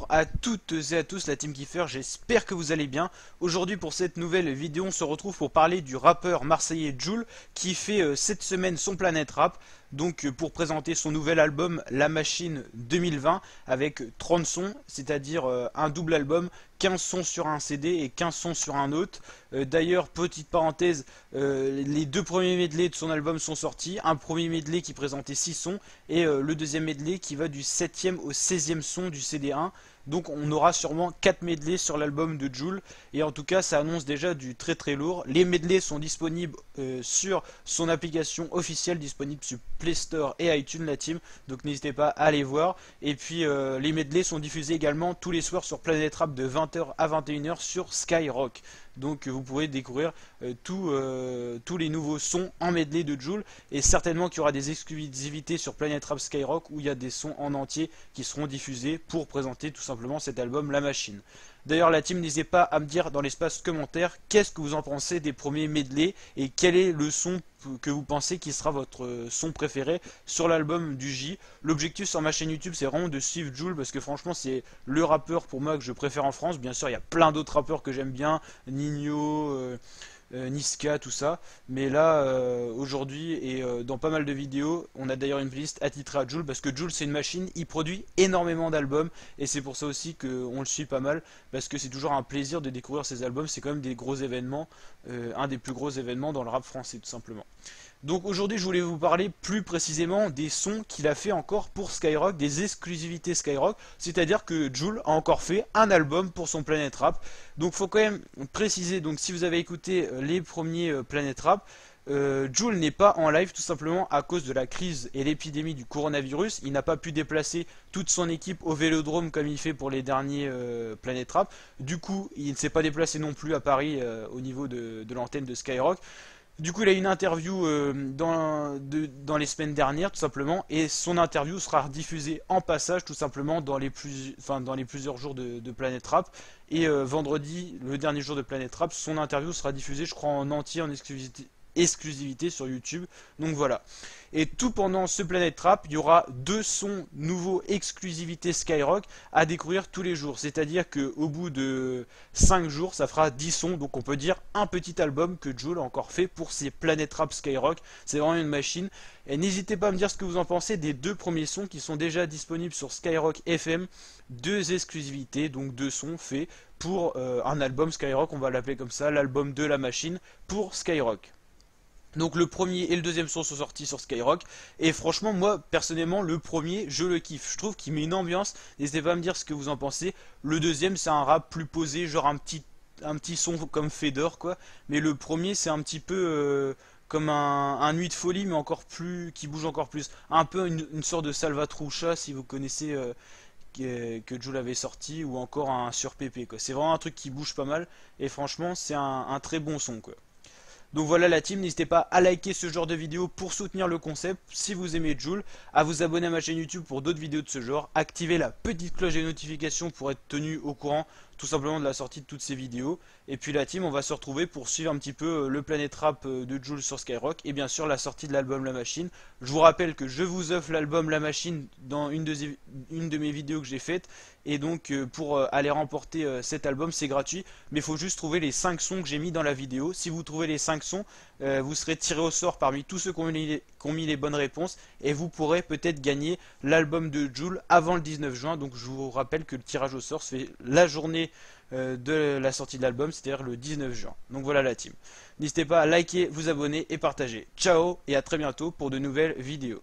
à toutes et à tous la team Kiefer, j'espère que vous allez bien. Aujourd'hui pour cette nouvelle vidéo on se retrouve pour parler du rappeur marseillais Jul qui fait cette semaine son Planète Rap. Donc pour présenter son nouvel album La Machine 2020 avec 30 sons, c'est-à-dire un double album, 15 sons sur un CD et 15 sons sur un autre. D'ailleurs, petite parenthèse, les deux premiers medley de son album sont sortis. Un premier medley qui présentait 6 sons et le deuxième medley qui va du 7e au 16e son du CD1. Donc on aura sûrement 4 medleys sur l'album de Jul. Et en tout cas ça annonce déjà du très très lourd. Les medleys sont disponibles sur son application officielle, disponible sur Play Store et iTunes la team. Donc n'hésitez pas à aller voir. Et puis les medleys sont diffusés également tous les soirs sur Planète Rap de 20h à 21h sur Skyrock. Donc vous pourrez découvrir tous les nouveaux sons en medley de Jul. Et certainement qu'il y aura des exclusivités sur Planète Rap Skyrock où il y a des sons en entier qui seront diffusés pour présenter tout simplement cet album La Machine. D'ailleurs la team, n'hésitez pas à me dire dans l'espace commentaire qu'est-ce que vous en pensez des premiers medley et quel est le son que vous pensez qui sera votre son préféré sur l'album du J. L'objectif sur ma chaîne YouTube c'est vraiment de suivre Jul parce que franchement c'est le rappeur pour moi que je préfère en France. Bien sûr il y a plein d'autres rappeurs que j'aime bien, Nino, Niska, tout ça. Mais là, aujourd'hui et dans pas mal de vidéos, on a d'ailleurs une playlist attitrée à Jul parce que Jul c'est une machine, il produit énormément d'albums et c'est pour ça aussi qu'on le suit pas mal parce que c'est toujours un plaisir de découvrir ses albums. C'est quand même des gros événements, un des plus gros événements dans le rap français tout simplement. Donc aujourd'hui je voulais vous parler plus précisément des sons qu'il a fait encore pour Skyrock, des exclusivités Skyrock, c'est-à-dire que Jul a encore fait un album pour son Planète Rap. Donc faut quand même préciser, donc si vous avez écouté les premiers Planète Rap, Jul n'est pas en live tout simplement à cause de la crise et l'épidémie du coronavirus. Il n'a pas pu déplacer toute son équipe au Vélodrome comme il fait pour les derniers Planète Rap. Du coup il ne s'est pas déplacé non plus à Paris au niveau de l'antenne de Skyrock. Du coup, il a eu une interview dans les semaines dernières, tout simplement, et son interview sera rediffusée en passage, tout simplement, dans les plusieurs jours de Planète Rap. Et vendredi, le dernier jour de Planète Rap, son interview sera diffusée, je crois, en entier, en exclusivité sur YouTube. Donc voilà. Et tout pendant ce Planète Rap, il y aura 2 sons nouveaux exclusivité Skyrock à découvrir tous les jours. C'est-à-dire qu'au bout de 5 jours, ça fera 10 sons. Donc on peut dire un petit album que Jul a encore fait pour ses Planète Rap Skyrock. C'est vraiment une machine. Et n'hésitez pas à me dire ce que vous en pensez des 2 premiers sons qui sont déjà disponibles sur Skyrock FM. 2 exclusivités, donc 2 sons faits pour un album Skyrock. On va l'appeler comme ça, l'album de la machine pour Skyrock. Donc le premier et le deuxième son sont sortis sur Skyrock. Et franchement moi personnellement le premier je le kiffe. Je trouve qu'il met une ambiance. N'hésitez pas à me dire ce que vous en pensez. Le deuxième c'est un rap plus posé, genre un petit son comme Fedor quoi. Mais le premier c'est un petit peu comme un Nuit de Folie mais encore plus, qui bouge encore plus. Un peu une sorte de Salvatrucha si vous connaissez que Jul avait sorti, ou encore un Sur PP quoi. C'est vraiment un truc qui bouge pas mal. Et franchement c'est un très bon son quoi. Donc voilà la team, n'hésitez pas à liker ce genre de vidéo pour soutenir le concept si vous aimez Jul, à vous abonner à ma chaîne YouTube pour d'autres vidéos de ce genre, activer la petite cloche des notifications pour être tenu au courant tout simplement de la sortie de toutes ces vidéos. Et puis la team, on va se retrouver pour suivre un petit peu le Planète Rap de Jul sur Skyrock et bien sûr la sortie de l'album La Machine. Je vous rappelle que je vous offre l'album La Machine dans une de mes vidéos que j'ai faites. Et donc pour aller remporter cet album c'est gratuit, mais il faut juste trouver les 5 sons que j'ai mis dans la vidéo. Si vous trouvez les 5 sons, vous serez tiré au sort parmi tous ceux qui ont mis les bonnes réponses et vous pourrez peut-être gagner l'album de Jul avant le 19 juin. Donc je vous rappelle que le tirage au sort se fait la journée de la sortie de l'album, c'est-à-dire le 19 juin. Donc voilà la team. N'hésitez pas à liker, vous abonner et partager. Ciao et à très bientôt pour de nouvelles vidéos.